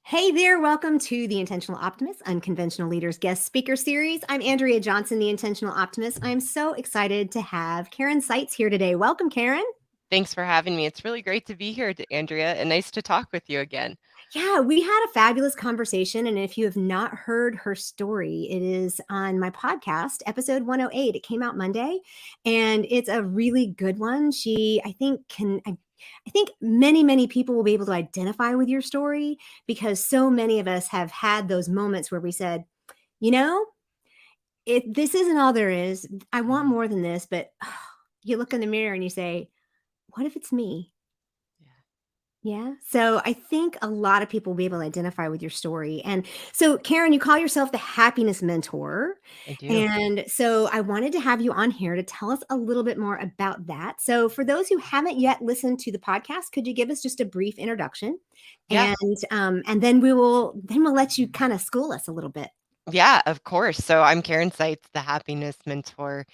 Hey there, welcome to the Intentional Optimist Unconventional Leaders Guest Speaker Series. I'm Andrea Johnson, the Intentional Optimist. I'm so excited to have Karyn Seitz here today. Welcome, Karyn. Thanks for having me. It's really great to be here, Andrea, and nice to talk with you again. Yeah, we had a fabulous conversation. And if you have not heard her story, it is on my podcast, episode 108. It came out Monday, and it's a really good one. I think many people will be able to identify with your story because so many of us have had those moments where we said, you know, this isn't all there is. I want Mhm. more than this, but you look in the mirror and you say, what if it's me? Yeah, Yeah. So I think a lot of people will be able to identify with your story. And so, Karyn, you call yourself the happiness mentor. I do. And so I wanted to have you on here to tell us a little bit more about that. So, for those who haven't yet listened to the podcast, could you give us just a brief introduction? Yeah, And then we'll let you kind of school us a little bit. yeah, of course. So I'm Karyn Seitz, the happiness mentor,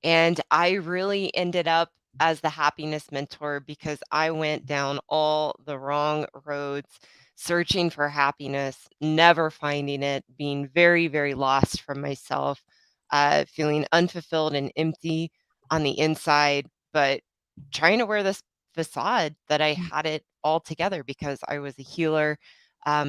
and I really ended up as the happiness mentor because I went down all the wrong roads, searching for happiness, never finding it, being very, very lost from myself, feeling unfulfilled and empty on the inside, but trying to wear this facade that I had it all together because I was a healer.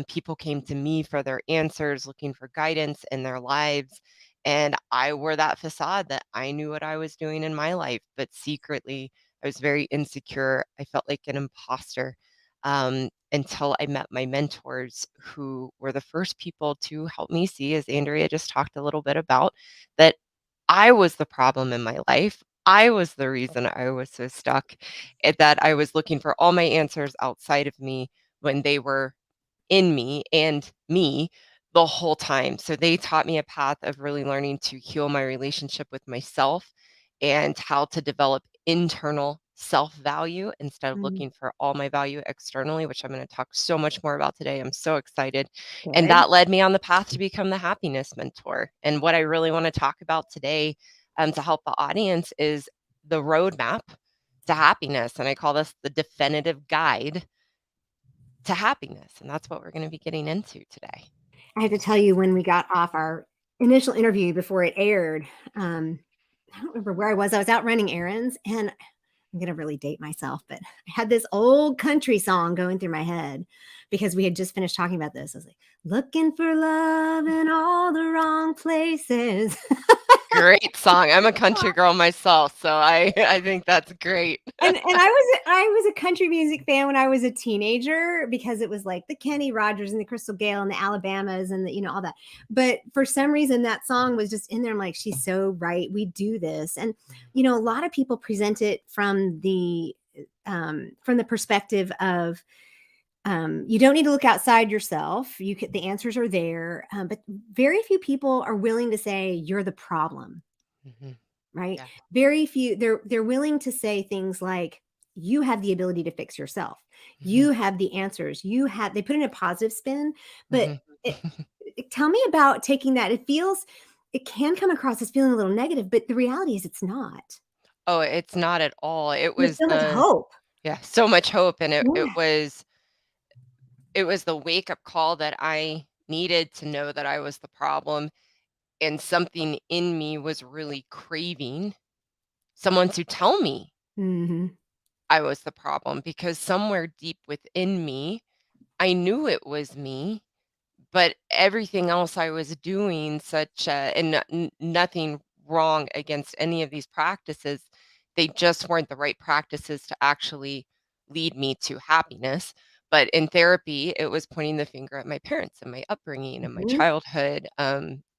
People came to me for their answers, looking for guidance in their lives. And I wore that facade that I knew what I was doing in my life, but secretly, I was very insecure. I felt like an imposter until I met my mentors, who were the first people to help me see, as Andrea just talked a little bit about, that I was the problem in my life. I was the reason I was so stuck, that I was looking for all my answers outside of me when they were in me and me the whole time. So they taught me a path of really learning to heal my relationship with myself and how to develop internal self value instead of Mm, looking for all my value externally, which I'm going to talk so much more about today. I'm so excited. And good. that led me on the path to become the happiness mentor. And what I really want to talk about today, to help the audience, is the roadmap to happiness. And I call this the definitive guide to happiness. And that's what we're going to be getting into today. I have to tell you, when we got off our initial interview before it aired, I don't remember where I was. I was out running errands, and I'm going to really date myself, but I had this old country song going through my head because we had just finished talking about this. I was like, looking for love in all the wrong places. Great song. I'm a country girl myself, so I think that's great. And I was a country music fan when I was a teenager because it was like the Kenny Rogers and the Crystal Gale and the Alabamas and all that. But for some reason that song was just in there. I'm like, she's so right. We do this. And a lot of people present it from the perspective of you don't need to look outside yourself. The answers are there, but very few people are willing to say you're the problem, Mhm. right? Yeah. Very few. They're willing to say things like, you have the ability to fix yourself. Mhm. You have the answers. They put in a positive spin, but Mhm. tell me about taking that. It can come across as feeling a little negative, but the reality is it's not. Oh, it's not at all. It There's was so much the hope. Yeah, so much hope, and it Yeah. it was it was the wake-up call that I needed to know that I was the problem, and something in me was really craving someone to tell me Hmm. I was the problem, because somewhere deep within me, I knew it was me. But everything else I was doing, nothing wrong against any of these practices, they just weren't the right practices to actually lead me to happiness. But in therapy, it was pointing the finger at my parents and my upbringing and my Hmm. childhood,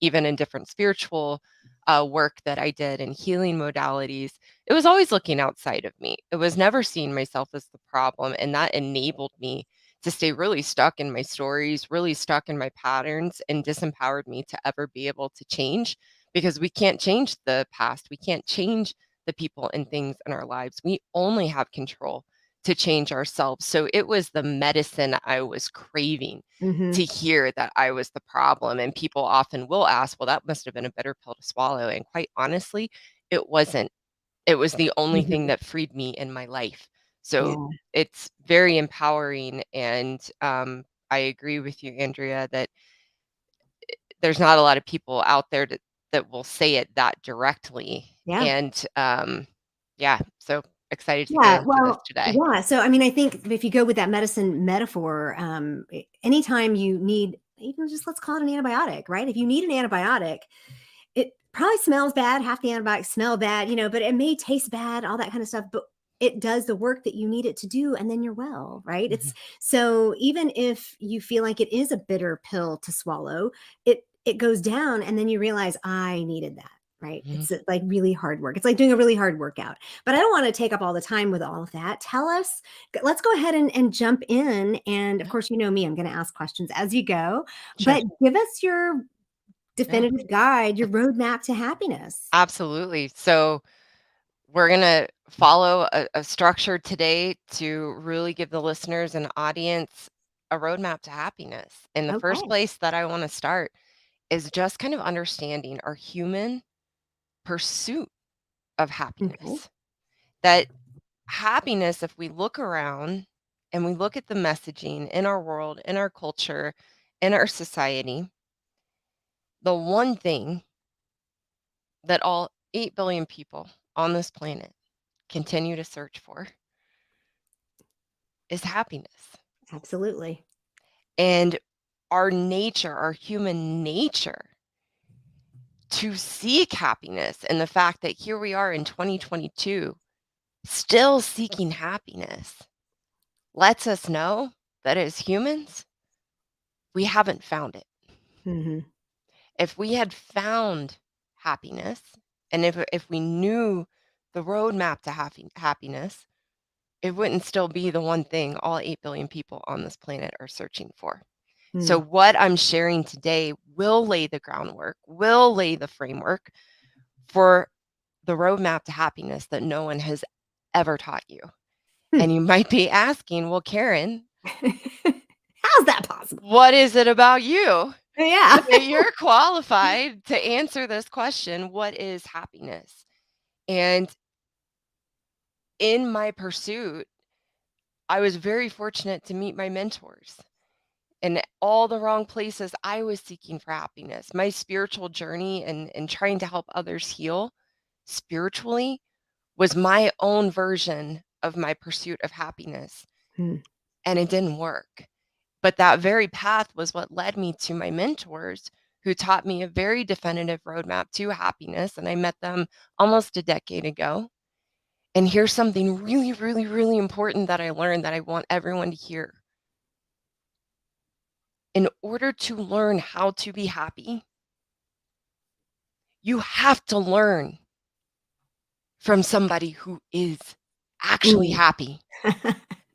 even in different spiritual work that I did and healing modalities. It was always looking outside of me. It was never seeing myself as the problem. And that enabled me to stay really stuck in my stories, really stuck in my patterns, and disempowered me to ever be able to change, because we can't change the past. We can't change the people and things in our lives. We only have control to change ourselves. So it was the medicine I was craving, Hmm. to hear that I was the problem. And people often will ask, well, that must have been a bitter pill to swallow. And quite honestly, it wasn't. It was the only thing Hmm. that freed me in my life. So Yeah. it's very empowering, and I agree with you, Andrea, that there's not a lot of people out there that will say it that directly. Yeah. And yeah, so excited to get Yeah, into this well, today. yeah, so, I mean, I think if you go with that medicine metaphor, anytime you need, even just let's call it an antibiotic, right? If you need an antibiotic, it probably smells bad, half the antibiotics smell bad, but it may taste bad, all that kind of stuff, but it does the work that you need it to do, and then you're well, right? Mhm. So even if you feel like it is a bitter pill to swallow, it goes down, and then you realize, "I needed that." Right? Mhm. It's like really hard work. It's like doing a really hard workout. But I don't want to take up all the time with all of that. Tell us, let's go ahead and jump in. And of Yeah, course, you know me, I'm going to ask questions as you go, sure. but give us your Yeah, definitive guide, your roadmap to happiness. absolutely. So we're going to follow a structure today to really give the listeners and audience a roadmap to happiness. And the first Okay. place that I want to start is just kind of understanding our human pursuit of Okay. happiness. That happiness, if we look around and we look at the messaging in our world, in our culture, in our society, the one thing that all 8 billion people on this planet continue to search for is happiness. Absolutely. And our nature, our human nature, to seek happiness, and the fact that here we are in 2022 still seeking happiness lets us know that as humans, we haven't found it. Hmm. If we had found happiness, and if we knew the roadmap to happiness, it wouldn't still be the one thing all 8 billion people on this planet are searching for. So Mm. what I'm sharing today will lay the groundwork, will lay the framework for the roadmap to happiness that no one has ever taught you. Hmm. And you might be asking, well, Karyn, How's that possible? what is it about you Yeah. that you're qualified to answer this question? What is happiness? And in my pursuit, I was very fortunate to meet my mentors in all the wrong places I was seeking for happiness. My spiritual journey and trying to help others heal spiritually was my own version of my pursuit of happiness, Hmm. and it didn't work. But that very path was what led me to my mentors who taught me a very definitive roadmap to happiness. And I met them almost a decade ago. And here's something really, really, really important that I learned that I want everyone to hear. In order to learn how to be happy, you have to learn from somebody who is actually Mm. happy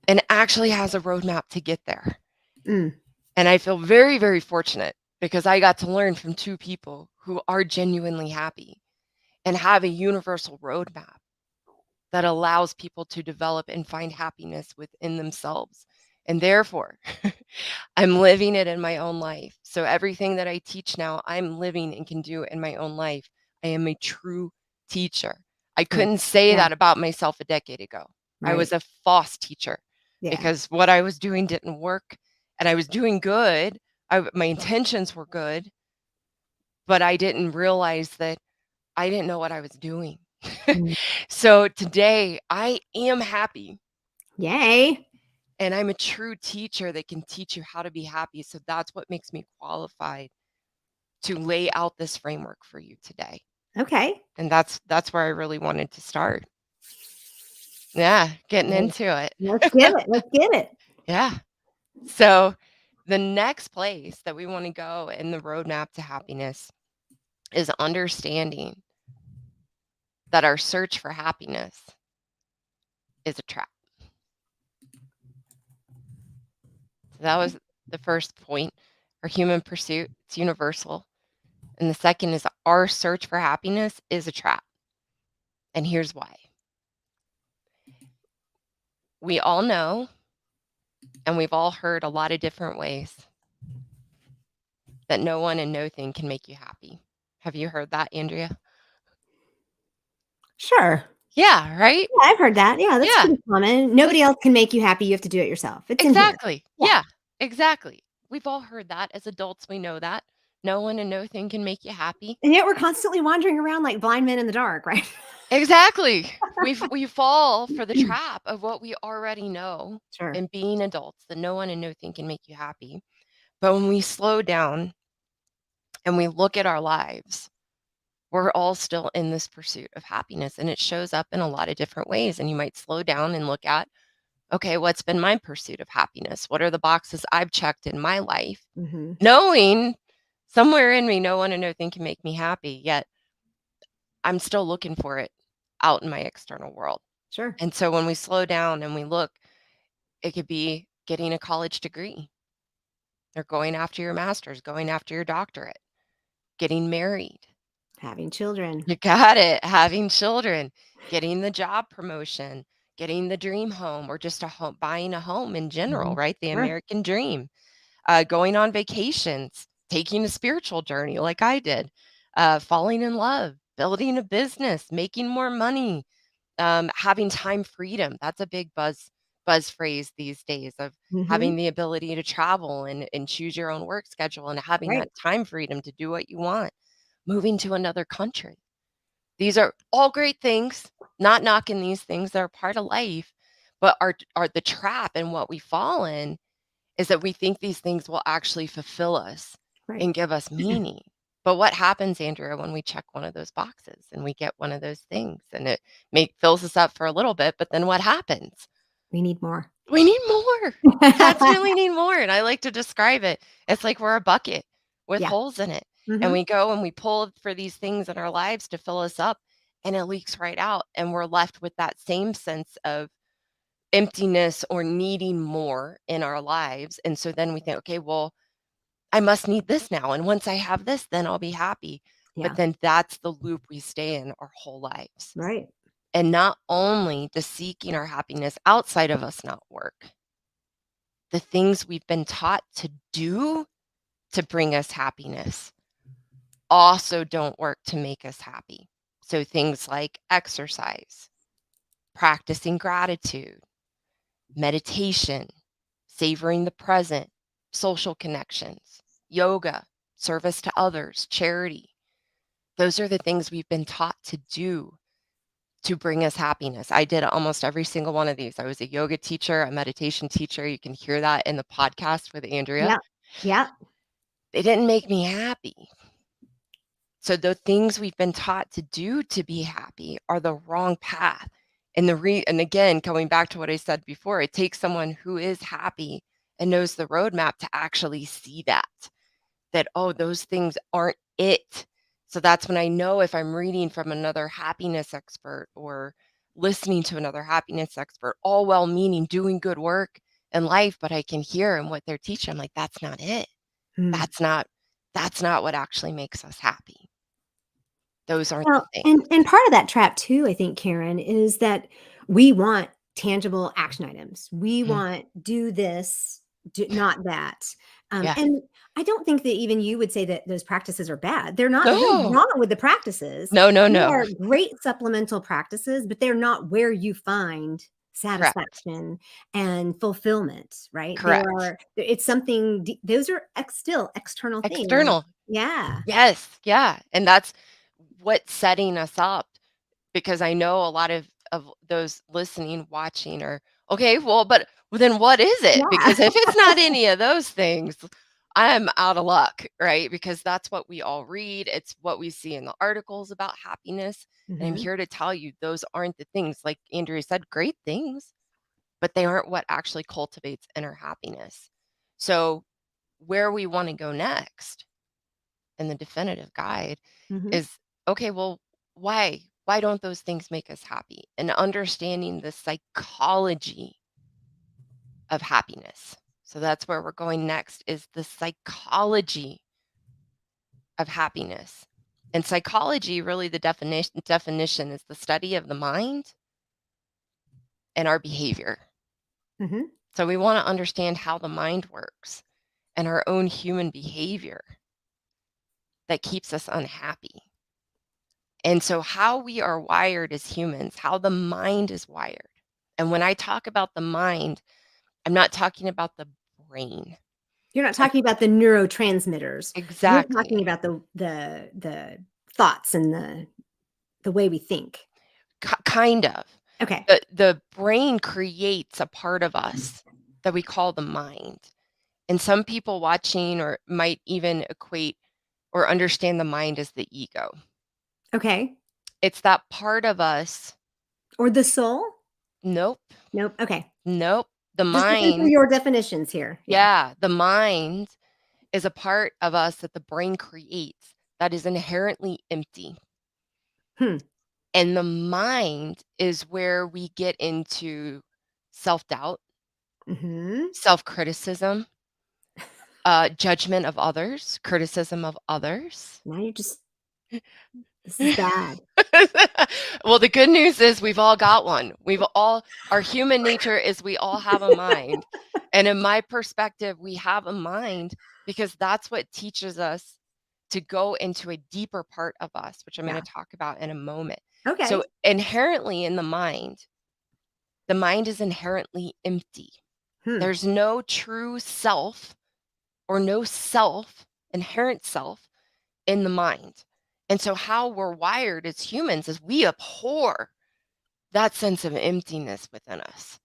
and actually has a roadmap to get there. Mm. And I feel very, very fortunate because I got to learn from two people who are genuinely happy and have a universal roadmap that allows people to develop and find happiness within themselves. And therefore, I'm living it in my own life. So everything that I teach now, I'm living and can do in my own life. I am a true teacher. I Right. couldn't say Yeah. that about myself a decade ago. I Right. was a false teacher Yeah. because what I was doing didn't work, and I was doing good. My intentions were good, but I didn't realize that I didn't know what I was doing. Mm. So today I am happy, Yay. and I'm a true teacher that can teach you how to be happy. So that's what makes me qualified to lay out this framework for you today. Okay. And that's where I really wanted to start. Yeah, getting Well, into it. let's get it. Let's get it. Yeah. So the next place that we want to go in the roadmap to happiness is understanding that our search for happiness is a trap. So that was the first point. Our human pursuit, it's universal. And the second is our search for happiness is a trap. And here's why. We all know, and we've all heard a lot of different ways, that no one and no thing can make you happy. Have you heard that, Andrea? Sure. Yeah, right? Yeah, I've heard that. Yeah, that's Yeah, pretty common. that's Nobody else can make you happy. You have to do it yourself. It's in here. exactly. Yeah. Yeah. Exactly. We've all heard that. As adults, we know that. No one and no thing can make you happy. And yet we're constantly wandering around like blind men in the dark, right? Exactly. We fall for the trap of what we already know Sure. in being adults, that no one and no thing can make you happy. But when we slow down and we look at our lives, we're all still in this pursuit of happiness, and it shows up in a lot of different ways. And you might slow down and look at, okay, what's been my pursuit of happiness? What are the boxes I've checked in my life? Mhm. Knowing somewhere in me, no one and no thing can make me happy, yet I'm still looking for it out in my external world. Sure. And so when we slow down and we look, it could be getting a college degree or going after your master's, going after your doctorate, getting married. Having children. You got it. Having children, getting the job promotion, getting the dream home, or just a home, buying a home in general, Mhm. right? The Sure. American dream, going on vacations, taking a spiritual journey like I did, falling in love, building a business, making more money, having time freedom. That's a big buzz phrase these days, of Mhm. having the ability to travel and choose your own work schedule and having that Right. time freedom to do what you want, moving to another country. These are all great things, not knocking these things, that are part of life, but are the trap, and what we fall in is that we think these things will actually fulfill us Right. and give us meaning. But what happens, Andrea, when we check one of those boxes and we get one of those things, and it fills us up for a little bit, but then what happens? We need more. We need more. Definitely need more. And I like to describe it. It's like we're a bucket with Yeah. holes in it. And Mhm. we go and we pull for these things in our lives to fill us up, and it leaks right out. And we're left with that same sense of emptiness or needing more in our lives. And so then we think, okay, well, I must need this now. And once I have this, then I'll be happy. But Yeah. then that's the loop we stay in our whole lives. Right. And not only does seeking our happiness outside of us not work, the things we've been taught to do to bring us happiness also don't work to make us happy. So things like exercise, practicing gratitude, meditation, savoring the present, social connections, yoga, service to others, charity. Those are the things we've been taught to do to bring us happiness. I did almost every single one of these. I was a yoga teacher, a meditation teacher. You can hear that in the podcast with Andrea. Yep. Yep. They didn't make me happy. So the things we've been taught to do to be happy are the wrong path. And again, going back to what I said before, it takes someone who is happy and knows the roadmap to actually see that, oh, those things aren't it. So that's when I know, if I'm reading from another happiness expert or listening to another happiness expert, all well meaning, doing good work in life, but I can hear in what they're teaching, I'm like, that's not it. Mm. That's not what actually makes us happy. Those aren't the Well, things. and part of that trap too, I think, Karen, is that we want tangible action items. We Mhm. want do this, do not that. Yeah. And I don't think that even you would say that those practices are bad. They're not. There's nothing No. wrong with the practices. No, no, They no. are great supplemental practices, but they're not where you find Correct. satisfaction and fulfillment. Right? They Correct. are. It's something. Those are still external things. External. Yeah. Yes. Yeah. And that's what's setting us up, because I know a lot of those listening, watching are, okay, well, but then what is it? Yeah. Because if it's not any of those things, I'm out of luck, right? Because that's what we all read. It's what we see in the articles about happiness. And I'm Mhm. here to tell you, those aren't the things. Like Andrea said, great things, but they aren't what actually cultivates inner happiness. So, where we want to go next in the definitive guide Mhm. is, okay, well, why? Why don't those things make us happy? And understanding the psychology of happiness. So that's where we're going next, is the psychology of happiness. And psychology, really, the definition is the study of the mind and our behavior. Mhm. So we want to understand how the mind works and our own human behavior that keeps us unhappy. And so, how we are wired as humans, how the mind is wired. And when I talk about the mind, I'm not talking about the brain. You're not talking about the neurotransmitters. You're talking Exactly. about the thoughts and the way we think. Kind of. Okay. The brain creates a part of us that we call the mind. And some people watching or might even equate or understand the mind as the ego. Okay. It's that part of us. Or the soul? Nope. Nope. Okay. Nope. The Just looking through mind, your definitions here. Yeah. yeah, the mind is a part of us that the brain creates that is inherently empty. Hmm. And the mind is where we get into self-doubt, Mhm. self-criticism, judgment of others, criticism of others. Now you're just this is bad. Well, the good news is we've all got one. Our human nature is we all have a mind. And in my perspective, we have a mind because that's what teaches us to go into a deeper part of us, which I'm going Yeah. to talk about in a moment. So Okay. inherently in the mind is inherently empty. Hmm. There's no true self or no self, inherent self in the mind. And so, how we're wired as humans is we abhor that sense of emptiness within us.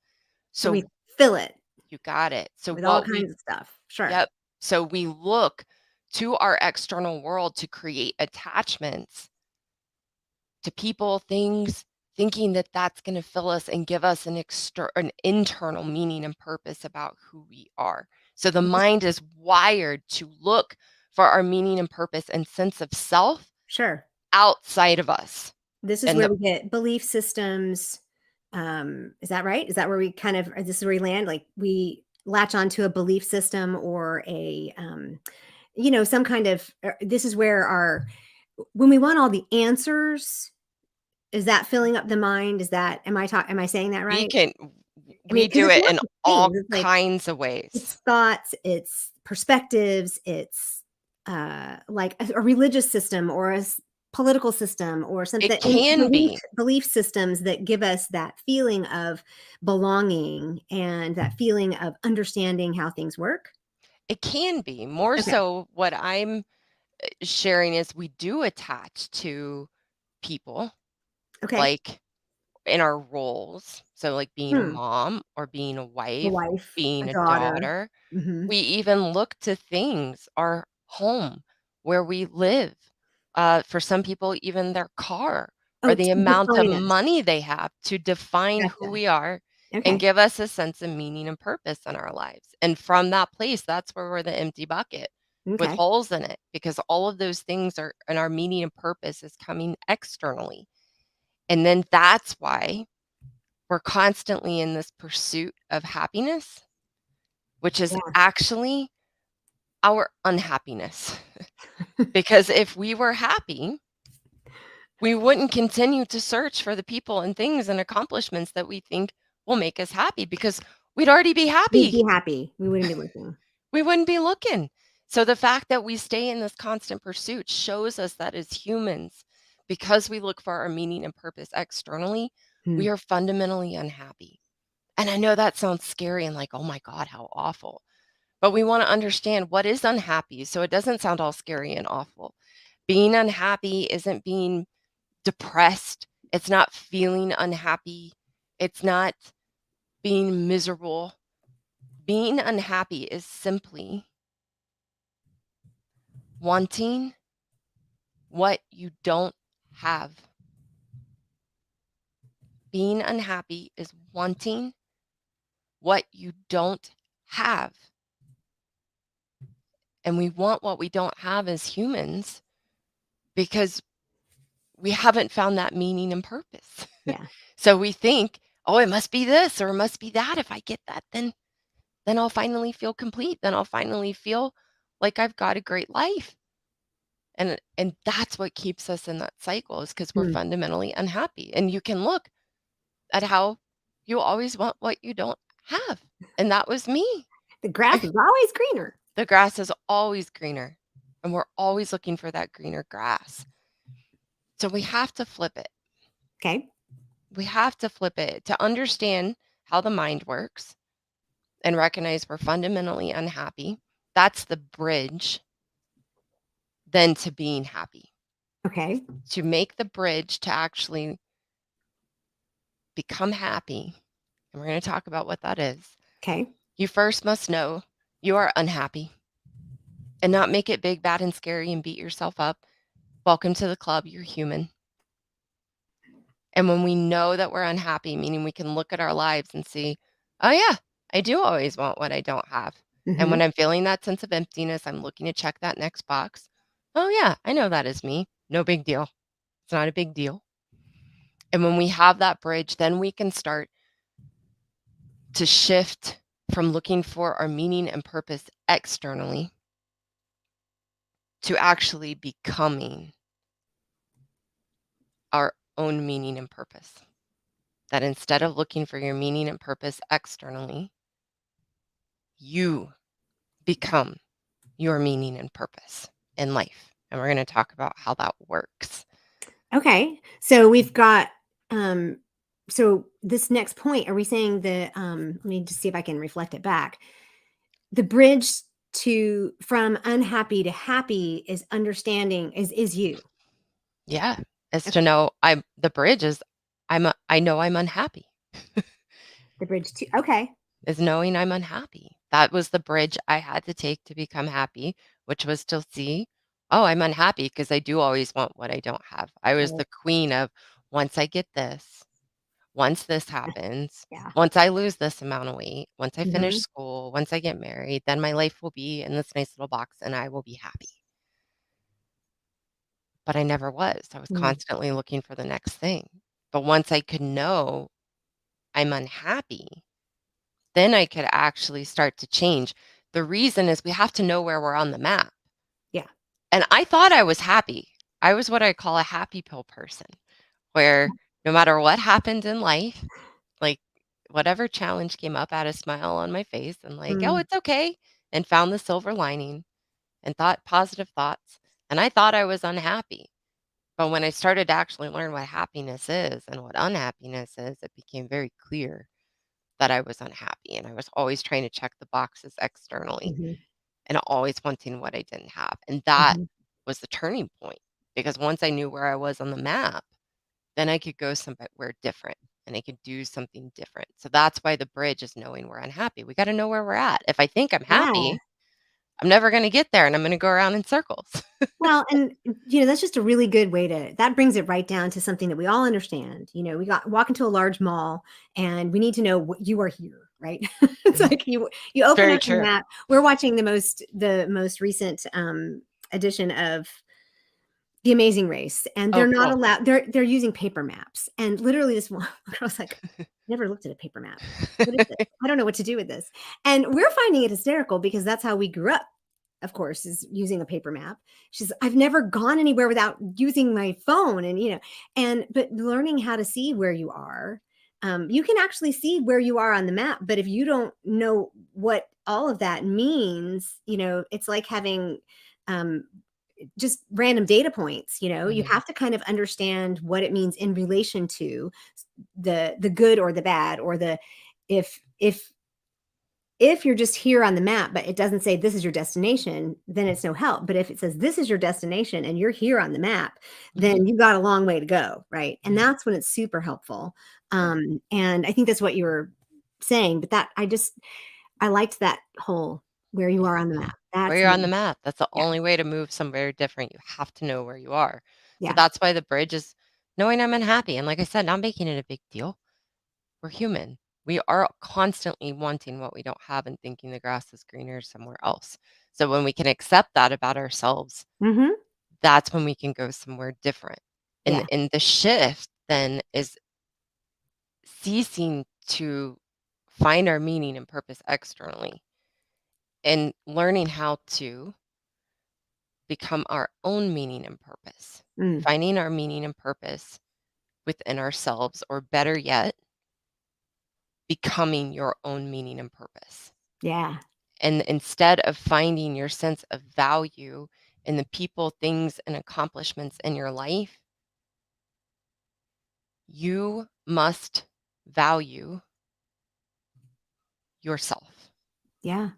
So we So, fill it you got it. So, with all what we, kinds of stuff. Sure. yep. So, we look to our external world to create attachments to people, things, thinking that that's going to fill us and give us an internal meaning and purpose about who we are. So the mind is wired to look for our meaning and purpose and sense of self Sure. outside of us. This is And where we get belief systems. Is that right? Is that where we kind of, this is where we land? Like we latch onto a belief system or some kind of, this is where when we want all the answers, is that filling up the mind? Am I saying that we right? can I mean, we because do it's it lots in of things. all It's like, kinds of ways. it's thoughts, it's perspectives, it's, like a religious system or political system or something, It and can be. belief systems that give us that feeling of belonging and that feeling of understanding how things work. It can be. More Okay. so what I'm sharing is we do attach to people, Okay. like in our roles. So, like being a Hmm. mom or being a A wife, wife, a being a daughter. daughter. Mhm. We even look to things, our home, where we live. For some people, even their car or Oh, the to amount of define us. money they have to define who Gotcha. we are and Okay. give us a sense of meaning and purpose in our lives. And from that place, that's where we're the empty bucket with Okay. holes in it because all of those things are and our meaning and purpose is coming externally. And then that's why we're constantly in this pursuit of happiness, which is Yeah. actually our unhappiness. Because if we were happy, we wouldn't continue to search for the people and things and accomplishments that we think will make us happy because we'd already be We'd be happy. happy. We wouldn't be looking. We wouldn't be looking. So the fact that we stay in this constant pursuit shows us that as humans, because we look for our meaning and purpose externally, Hmm. we are fundamentally unhappy. And I know that sounds scary and like, oh my God, how awful. But we want to understand what is unhappy so it doesn't sound all scary and awful. Being unhappy isn't being depressed, it's not feeling unhappy, it's not being miserable. Being unhappy is simply wanting what you don't have. Being unhappy is wanting what you don't have. And we want what we don't have as humans because we haven't found that meaning and purpose. Yeah. So we think, oh, it must be this or it must be that. If I get that, then I'll finally feel complete. Then I'll finally feel like I've got a great life. And that's what keeps us in that cycle is because we're Hmm. fundamentally unhappy. And you can look at how you always want what you don't have. And that was me. The grass is always greener. The grass is always greener. And we're always looking for that greener grass. So we have to flip it. Okay. We have to flip it to understand how the mind works and recognize we're fundamentally unhappy. that's the bridge then to being happy. Okay. To make the bridge to actually become happy, and we're going to talk about what that is, Okay. you first must know you are unhappy and not make it big, bad, and scary and beat yourself up. Welcome to the club. You're human. And when we know that we're unhappy, meaning we can look at our lives and see, oh, yeah, I do always want what I don't have. And Mm-hmm. when I'm feeling that sense of emptiness, I'm looking to check that next box. Oh, yeah, I know that is me. No big deal. It's not a big deal. And when we have that bridge, then we can start to shift from looking for our meaning and purpose externally to actually becoming our own meaning and purpose. That instead of looking for your meaning and purpose externally, you become your meaning and purpose in life. And we're going to talk about how that works. Okay. So we've got so this next point, are we saying the let me just see if I can reflect it back. The bridge to from unhappy to happy is understanding is you. Yeah. Is to Okay. know the bridge is I know I'm unhappy. The bridge to okay. Is knowing I'm unhappy. That was the bridge I had to take to become happy, which was to see, oh, I'm unhappy because I do always want what I don't have. I was Right. the queen of once I get this, once this happens, Yeah. once I lose this amount of weight, once I finish Mhm. school, once I get married, then my life will be in this nice little box and I will be happy. But I never was. I was Mm. constantly looking for the next thing. But once I could know I'm unhappy, then I could actually start to change. The reason is we have to know where we're on the map. Yeah. And I thought I was happy. I was what I call a happy pill person, where no matter what happened in life, like whatever challenge came up, I had a smile on my face and like, oh, Mm. it's okay. And found the silver lining and thought positive thoughts. And I thought I was unhappy. But when I started to actually learn what happiness is and what unhappiness is, it became very clear that I was unhappy. And I was always trying to check the boxes externally Mhm. and always wanting what I didn't have. And that Mhm. was the turning point because once I knew where I was on the map, then I could go somewhere different and I could do something different. So that's why the bridge is knowing we're unhappy. We got to know where we're at. If I think I'm Yeah. happy, I'm never going to get there and I'm going to go around in circles. Well, and that's just a really good way to that brings it right down to something that we all understand. We got walk into a large mall and we need to know what you are here, right? It's like you open Very up the true. map. We're watching the most recent edition of The Amazing Race, and Oh, they're not cool. allowed they're using paper maps. And literally this one girl's like, "Never looked at a paper map. What is this? I don't know what to do with this." And we're finding it hysterical because that's how we grew up, of course, is using a paper map. She's, "I've never gone anywhere without using my phone," but learning how to see where you are, you can actually see where you are on the map, but if you don't know what all of that means, it's like having, um, just random data points. You Mhm. have to kind of understand what it means in relation to the good or the bad, or the if you're just here on the map but it doesn't say this is your destination, then it's no help. But if it says this is your destination and you're here on the map, Mhm. then you've got a long way to go, right? And Yeah. that's when it's super helpful. Yeah. And I think that's what you were saying, but that I liked that whole where you are on the Yeah. map. Where That's you're on the amazing. map. That's the Yeah. only way to move somewhere different. You have to know where you are. So Yeah. that's why the bridge is knowing I'm unhappy. And like I said, not making it a big deal. We're human. We are constantly wanting what we don't have and thinking the grass is greener somewhere else. So when we can accept that about ourselves, Mhm. that's when we can go somewhere different. And Yeah. and the shift then is ceasing to find our meaning and purpose externally and learning how to become our own meaning and purpose. Mm. Finding our meaning and purpose within ourselves, or better yet, becoming your own meaning and purpose. Yeah. And instead of finding your sense of value in the people, things, and accomplishments in your life, you must value yourself. Yeah.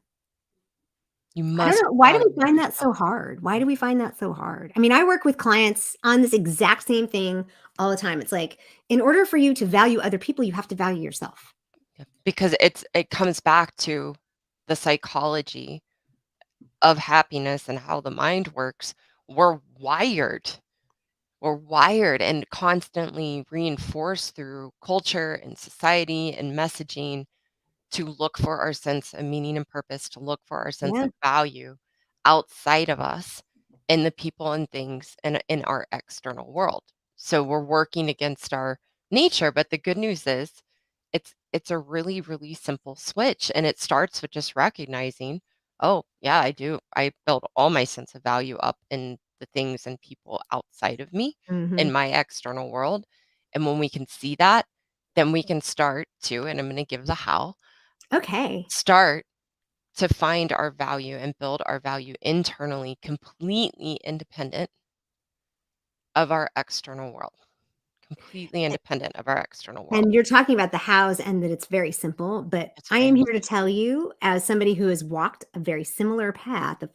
You I don't must know. Why do we value find that yourself. so hard? Why do we find that so hard? I mean, I work with clients on this exact same thing all the time. It's like, in order for you to value other people, you have to value yourself. Yeah, because it comes back to the psychology of happiness and how the mind works. We're wired. We're wired and constantly reinforced through culture and society and messaging to look for our sense of meaning and purpose, to look for our sense Yeah. of value outside of us in the people and things in our external world. So we're working against our nature, but the good news is it's a really, really simple switch. And it starts with just recognizing, oh yeah, I do. I build all my sense of value up in the things and people outside of me Mhm. in my external world. And when we can see that, then we can start to, and I'm going to give the how, Okay. start to find our value and build our value internally, completely independent of our external world, completely independent of our external world. And you're talking about the hows and that it's very simple, but It's I am very here to tell you, as somebody who has walked a very similar path of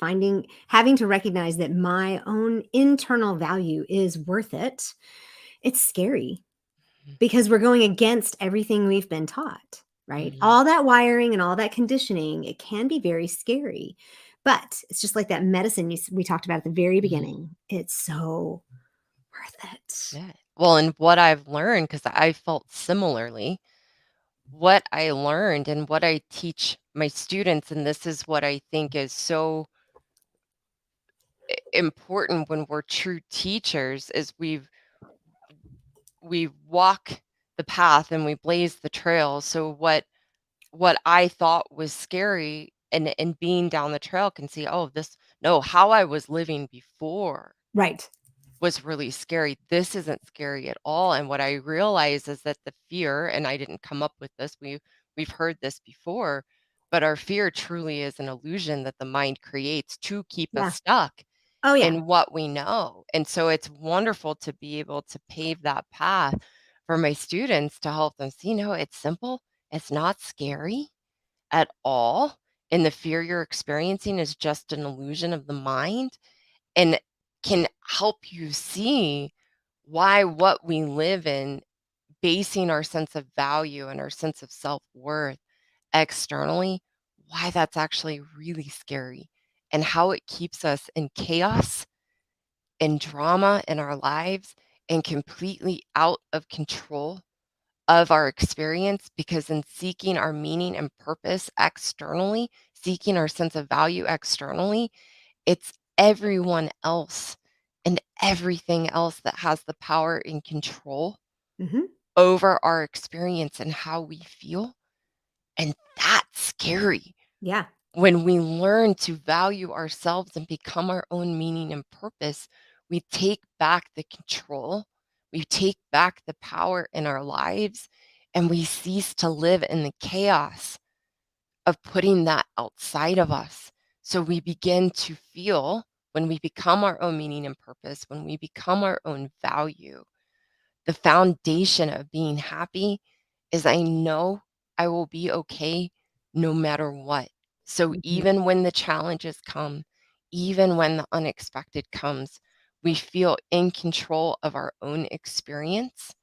having to recognize that my own internal value is worth it. It's scary simple. because we're going against everything we've been taught, right? Mhm, All that wiring and all that conditioning, it can be very scary. But it's just like that medicine we talked about at the very mhm. beginning. It's so worth it. Yeah. Well, and what I've learned, because I felt similarly, what I learned and what I teach my students, and this is what I think is so important when we're true teachers, is we walk the path and we blaze the trail. So what I thought was scary and being down the trail can see, oh, this no, how I was living before Right. was really scary. This isn't scary at all. And what I realize is that the fear, and I didn't come up with this, we've heard this before, but our fear truly is an illusion that the mind creates to keep us Yeah. stuck Oh, yeah. in what we know. And so it's wonderful to be able to pave that path for my students to help them see, no, it's simple. It's not scary at all. And the fear you're experiencing is just an illusion of the mind and can help you see why what we live in, basing our sense of value and our sense of self-worth externally, why that's actually really scary and how it keeps us in chaos and drama in our lives and completely out of control of our experience, because in seeking our meaning and purpose externally, seeking our sense of value externally, it's everyone else and everything else that has the power and control Mhm. over our experience and how we feel. And that's scary. Yeah. When we learn to value ourselves and become our own meaning and purpose, we take back the control, we take back the power in our lives, and we cease to live in the chaos of putting that outside of us. So we begin to feel, when we become our own meaning and purpose, when we become our own value, the foundation of being happy is I know I will be okay no matter what. So Mhm. even when the challenges come, even when the unexpected comes, we feel in control of our own experience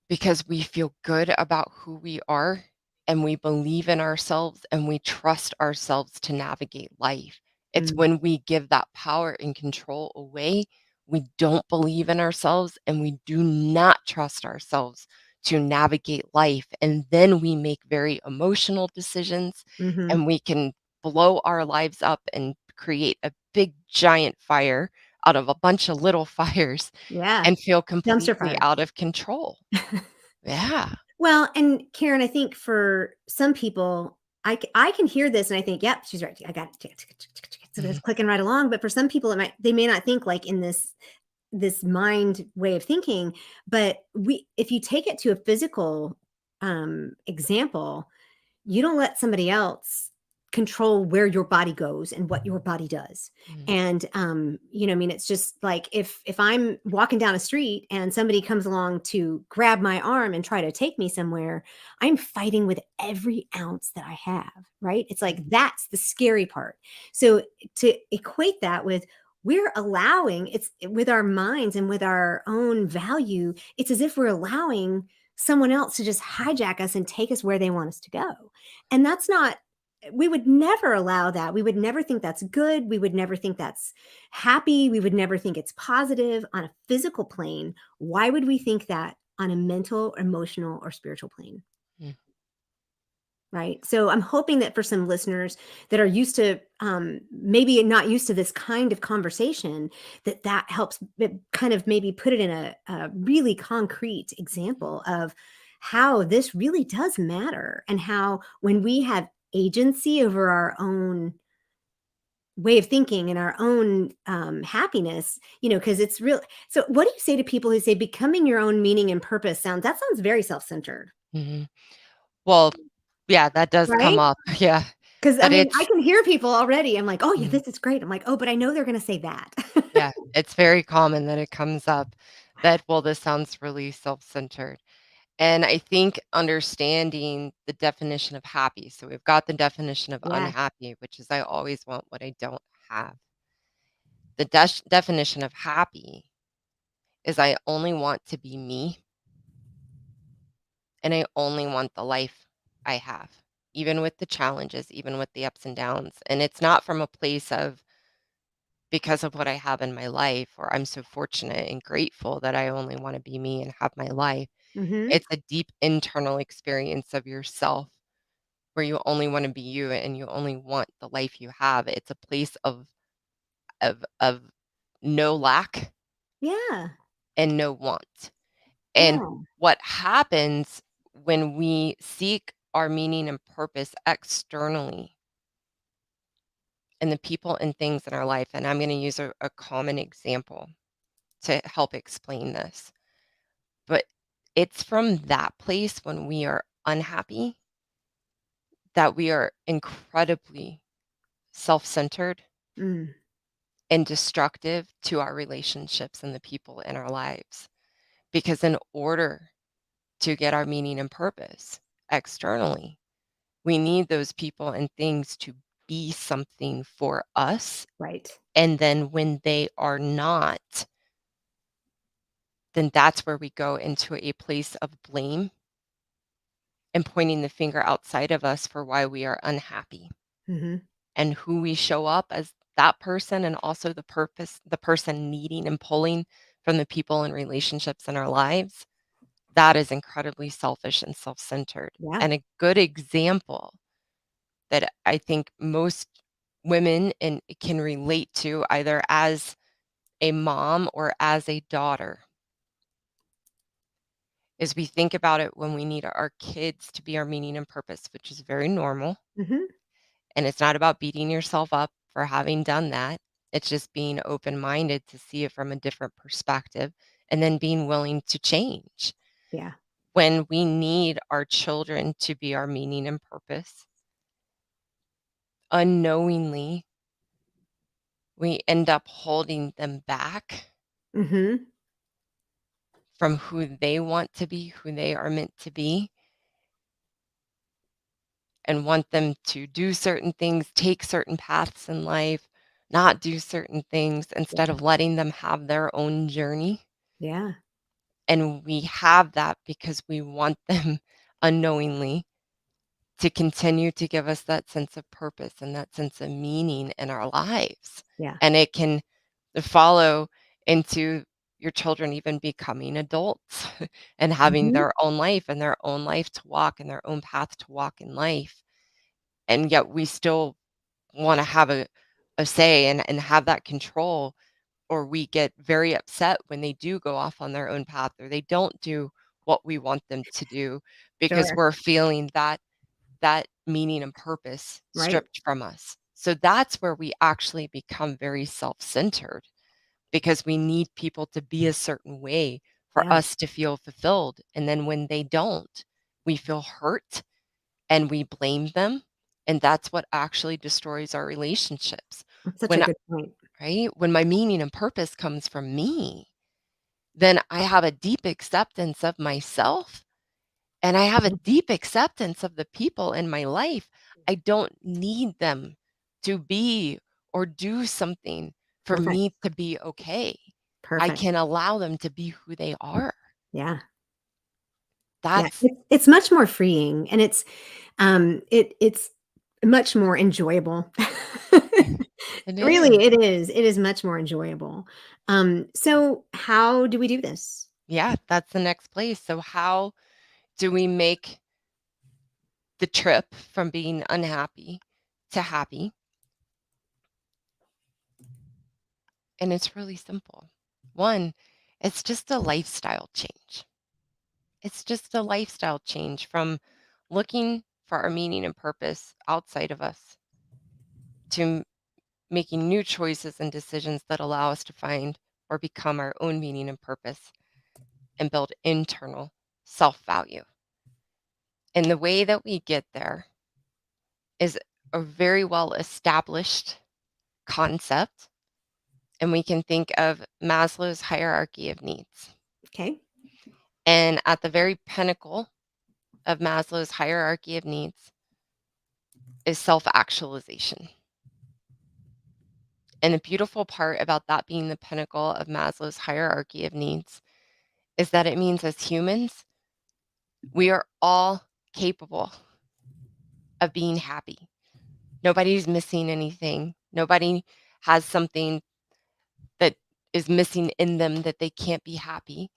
because we feel good about who we are and we believe in ourselves and we trust ourselves to navigate life. It's Mm. when we give that power and control away, we don't believe in ourselves and we do not trust ourselves to navigate life. And then we make very emotional decisions Mhm. and we can blow our lives up and create a big giant fire out of a bunch of little fires Yeah. and feel Dumpster completely fire. out of control. Yeah. Well, and Karen, I think for some people, I can hear this and I think, "Yep, she's right. I got it. So it's Mhm. clicking right along." But for some people, they may not think like in this mind way of thinking. But if you take it to a physical example, you don't let somebody else control where your body goes and what your body does. Mm. And I mean, it's just like if I'm walking down a street and somebody comes along to grab my arm and try to take me somewhere, I'm fighting with every ounce that I have, right? It's like that's the scary part. So to equate that with we're allowing, it's with our minds and with our own value, it's as if we're allowing someone else to just hijack us and take us where they want us to go. And that's not, we would never allow that. We would never think that's good. We would never think that's happy. We would never think it's positive on a physical plane. Why would we think that on a mental, emotional, or spiritual plane? Mm. Right. So I'm hoping that for some listeners that are used to, maybe not used to this kind of conversation, that helps kind of maybe put it in a really concrete example of how this really does matter, and how when we have agency over our own way of thinking and our own happiness, because it's real. So what do you say to people who say becoming your own meaning and purpose sounds very self-centered, Mhm. Well, yeah, that does come right? up. Yeah. 'Cause, I But mean, I it's can hear people already. I'm like, "Oh, yeah, Mhm. this is great." I'm like, "Oh, but I know they're gonna say that." Yeah, it's very common that it comes up that, well, this sounds really self-centered. And I think understanding the definition of happy. So we've got the definition of Yeah. unhappy, which is I always want what I don't have. The definition of happy is I only want to be me and I only want the life I have, even with the challenges, even with the ups and downs. And it's not from a place of because of what I have in my life, or I'm so fortunate and grateful that I only want to be me and have my life. Mhm. It's a deep internal experience of yourself where you only want to be you and you only want the life you have. It's a place of no lack Yeah. and no want. And Yeah. what happens when we seek our meaning and purpose externally in the people and things in our life, and I'm going to use a common example to help explain this. But it's from that place when we are unhappy that we are incredibly self-centered Mm. and destructive to our relationships and the people in our lives. Because in order to get our meaning and purpose externally, we need those people and things to be something for us. Right. And then when they are not, then that's where we go into a place of blame and pointing the finger outside of us for why we are unhappy Mhm. and who we show up as that person and also the person needing and pulling from the people and relationships in our lives. That is incredibly selfish and self-centered. Yeah. And a good example that I think most women can relate to either as a mom or as a daughter is we think about it when we need our kids to be our meaning and purpose, which is very normal. Mhm. And it's not about beating yourself up for having done that. It's just being open-minded to see it from a different perspective and then being willing to change. Yeah. When we need our children to be our meaning and purpose, unknowingly, we end up holding them back Mhm. from who they want to be, who they are meant to be, and want them to do certain things, take certain paths in life, not do certain things instead Yeah. of letting them have their own journey. Yeah. And we have that because we want them unknowingly to continue to give us that sense of purpose and that sense of meaning in our lives. Yeah. And it can follow into your children even becoming adults and having Mhm. their own life and their own life to walk and their own path to walk in life. And yet we still want to have a say and have that control, or we get very upset when they do go off on their own path or they don't do what we want them to do because Sure. we're feeling that meaning and purpose Right. stripped from us. So that's where we actually become very self-centered because we need people to be a certain way for Yeah. us to feel fulfilled. And then when they don't, we feel hurt and we blame them And that's what actually destroys our relationships. That's such a When good point. right? When my meaning and purpose comes from me, then I have a deep acceptance of myself and I have a Yeah, deep acceptance of the people in my life. I don't need them to be or do something for perfect. me to be okay. I Perfect. can allow them to be who they are. Yeah. Yeah. That's It's much more freeing, and it's much more enjoyable. it Really, is. it is. It is much more enjoyable. So how do we do this? Yeah, that's the next place. So how do we make the trip from being unhappy to happy? And it's really simple. One, it's just a lifestyle change. It's just a lifestyle change from looking for our meaning and purpose outside of us to making new choices and decisions that allow us to find or become our own meaning and purpose and build internal self value. And the way that we get there is a very well established concept. And we can think of Maslow's hierarchy of needs. Okay. And at the very pinnacle of Maslow's hierarchy of needs is self actualization. And the beautiful part about that being the pinnacle of Maslow's hierarchy of needs is that it means as humans, we are all capable of being happy. Nobody's missing anything. Nobody has something that is missing in them that they can't be happy,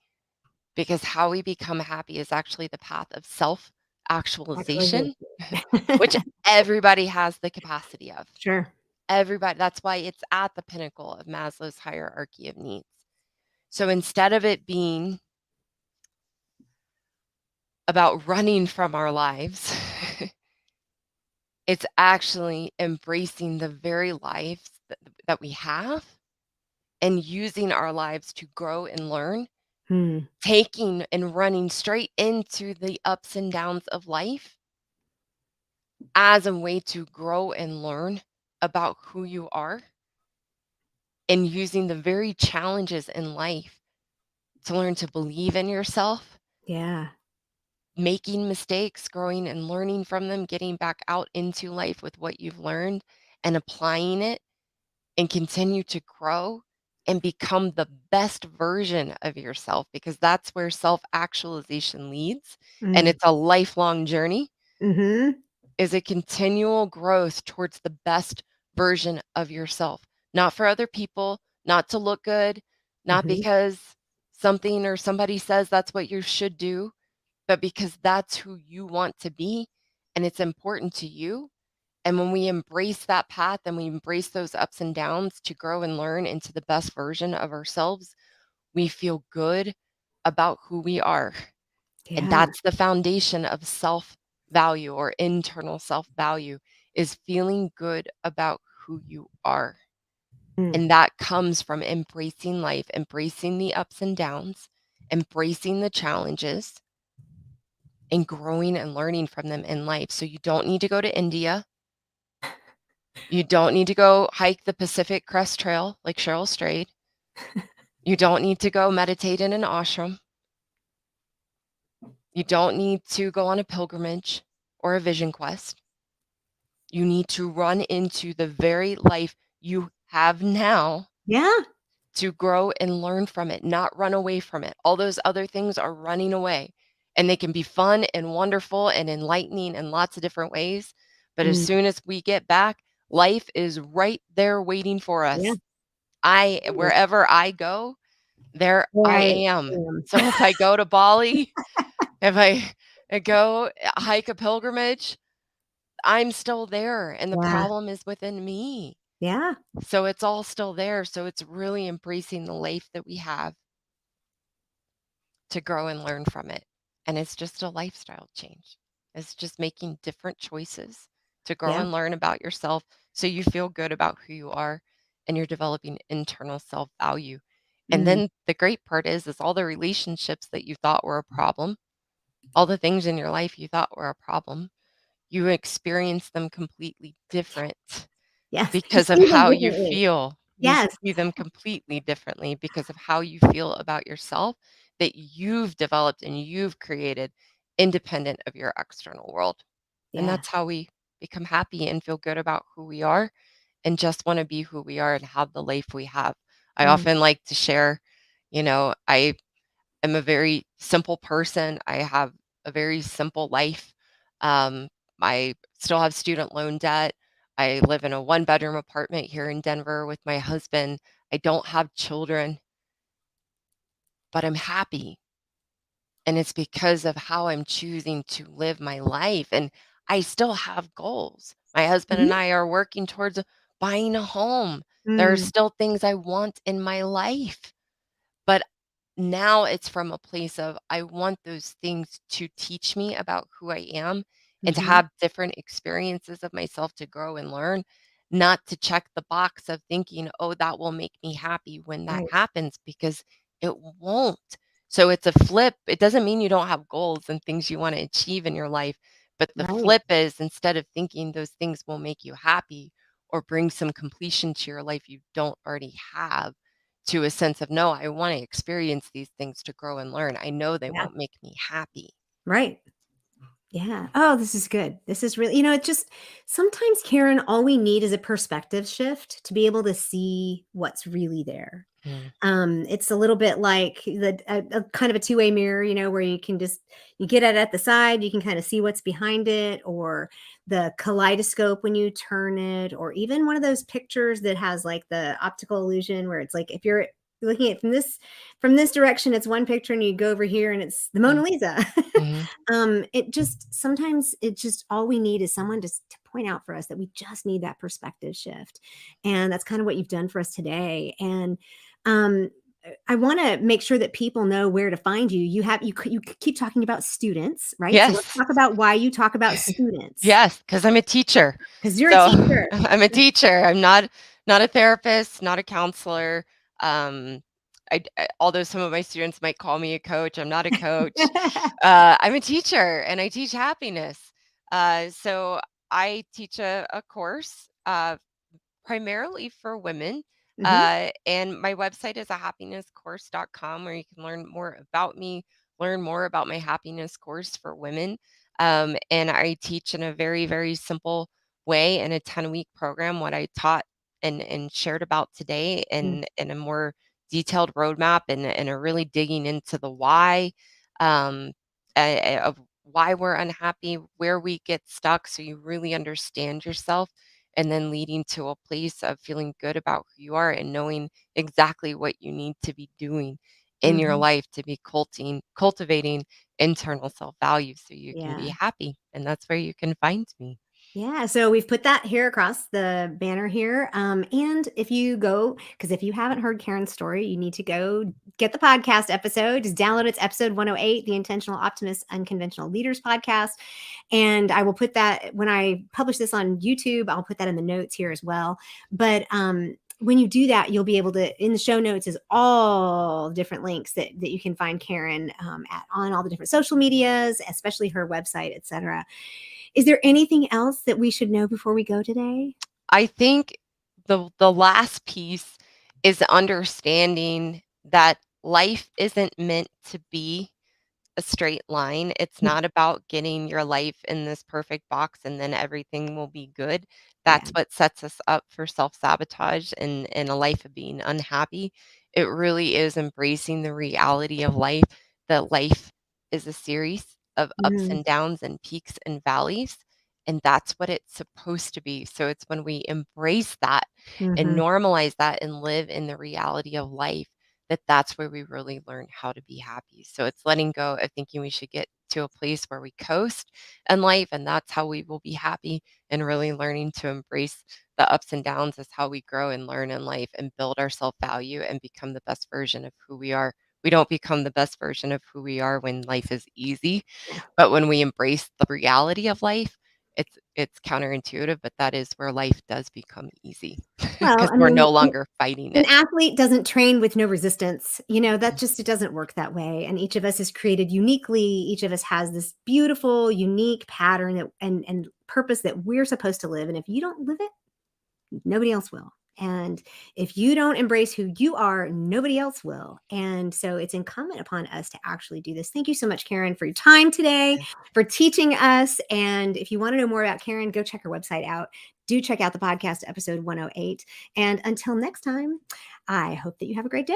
because how we become happy is actually the path of self Actualization. actualization, which everybody has the capacity of. Sure. Everybody. That's why it's at the pinnacle of Maslow's hierarchy of needs. So instead of it being about running from our lives, it's actually embracing the very lives that we have and using our lives to grow and learn, Hmm. taking and running straight into the ups and downs of life as a way to grow and learn about who you are, and using the very challenges in life to learn to believe in yourself, Yeah. making mistakes, growing and learning from them, getting back out into life with what you've learned and applying it, and continue to grow and become the best version of yourself, because that's where self actualization leads. And Mm. it's a lifelong journey, Mhm. is a continual growth towards the best version of yourself, not for other people, not to look good, not Mhm. because something or somebody says that's what you should do, but because that's who you want to be and it's important to you. And when we embrace that path and we embrace those ups and downs to grow and learn into the best version of ourselves, we feel good about who we are. And Yeah. that's the foundation of self value, or internal self value, is feeling good about who you are. Mm. And that comes from embracing life, embracing the ups and downs, embracing the challenges, and growing and learning from them in life. So you don't need to go to India. You don't need to go hike the Pacific Crest Trail like Cheryl Strayed. You don't need to go meditate in an ashram. You don't need to go on a pilgrimage or a vision quest. You need to run into the very life you have now Yeah. to grow and learn from it, not run away from it. All those other things are running away, and they can be fun and wonderful and enlightening in lots of different ways. But as Mm. soon as we get back, life is right there waiting for Yeah. us. Yeah. Wherever I go, there There I I am. am. So if I go to Bali, if I go hike a pilgrimage, I'm still there, and the Yeah. problem is within me. Yeah. So it's all still there. So it's really embracing the life that we have to grow and learn from it. And it's just a lifestyle change. It's just making different choices to grow Yeah. and learn about yourself so you feel good about who you are and you're developing internal self value. And Mm. then the great part is all the relationships that you thought were a problem, all the things in your life you thought were a problem, you experience them completely different Yes. You because of see them how you differently. feel. You Yes. see them completely differently because of how you feel about yourself that you've developed and you've created independent of your external world. And Yeah. that's how we become happy and feel good about who we are and just want to be who we are and have the life we have. I Mm, often like to share, I am a very simple person. I have a very simple life. Um, I still have student loan debt. I live in a one-bedroom apartment here in Denver with my husband. I don't have children, but I'm happy. And it's because of how I'm choosing to live my life. And I still have goals. My husband and mhm, I are working towards buying a home. There are mm, still things I want in my life. But now it's from a place of I want those things to teach me about who I am and to mhm. have different experiences of myself to grow and learn, not to check the box of thinking, oh, that will make me happy when that Right, happens, because it won't. So it's a flip. It doesn't mean you don't have goals and things you want to achieve in your life. But the right. flip is, instead of thinking those things will make you happy or bring some completion to your life you don't already have, to a sense of, no, I want to experience these things to grow and learn. I know they Yeah, won't make me happy. right. Yeah. Oh, this is good. This is really, it just sometimes, Karen, all we need is a perspective shift to be able to see what's really there. Mm. It's a little bit like a kind of a two-way mirror, where you get it at the side, you can kind of see what's behind it, or the kaleidoscope when you turn it, or even one of those pictures that has like the optical illusion where it's like if you're looking at from this direction, it's one picture, and you go over here and it's the Mona Mm. Lisa. Mhm. It just sometimes it just all we need is someone to point out for us that we just need that perspective shift. And that's kind of what you've done for us today. And um, I want to make sure that people know where to find you. You keep talking about students, right? So let's Yes. talk about why you talk about students, Yes, because I'm a teacher. because you're a So teacher. I'm a teacher. I'm not a therapist, not a counselor. Um, although some of my students might call me a coach, I'm not a coach. I'm a teacher and I teach happiness. So I teach a course, primarily for women. Hmm. And my website is a happinesscourse.com, where you can learn more about me, learn more about my happiness course for women. And I teach in a very, very simple way in a 10-week program what I taught and shared about today, in a more detailed roadmap, and a really digging into the why, um, of why we're unhappy, where we get stuck, so you really understand yourself, and then leading to a place of feeling good about who you are and knowing exactly what you need to be doing in your Hmm. life to be cultivating internal self-value so you can be Yeah. happy. And that's where you can find me. Yeah, so we've put that here across the banner here. And if you go, because if you haven't heard Karen's story, you need to go get the podcast episode. Just download It's episode 108, the Intentional Optimist Unconventional Leaders podcast. And I will put that when I publish this on YouTube, I'll put that in the notes here as well. But when you do that, you'll be able to, in the show notes is all different links that you can find Karen on all the different social medias, especially her website, etc. Is there anything else that we should know before we go today? I think the last piece is understanding that life isn't meant to be a straight line. It's Mm, not about getting your life in this perfect box and then everything will be good. yeah. That's what sets us up for self-sabotage and a life of being unhappy. It really is embracing the reality of life, that life is a series of ups Mhm, and downs and peaks and valleys. And that's what it's supposed to be. So it's when we embrace that and mhm, normalize that and live in the reality of life, that's where we really learn how to be happy. So it's letting go of thinking we should get to a place where we coast in life and that's how we will be happy, and really learning to embrace the ups and downs as how we grow and learn in life and build our self-value and become the best version of who we are. We don't become the best version of who we are when life is easy, yeah. but when we embrace the reality of life, it's counterintuitive, but that is where life does become easy Well, because I we're mean, no longer fighting an it. athlete doesn't train with no resistance. It doesn't work that way. And each of us is created uniquely. Each of us has this beautiful, unique pattern that, and purpose that we're supposed to live. And if you don't live it, nobody else will. And if you don't embrace who you are, nobody else will. And so it's incumbent upon us to actually do this. Thank you so much, Karyn, for your time today, for teaching us. And if you want to know more about Karyn, go check her website out. Do check out the podcast, episode 108. And until next time, I hope that you have a great day.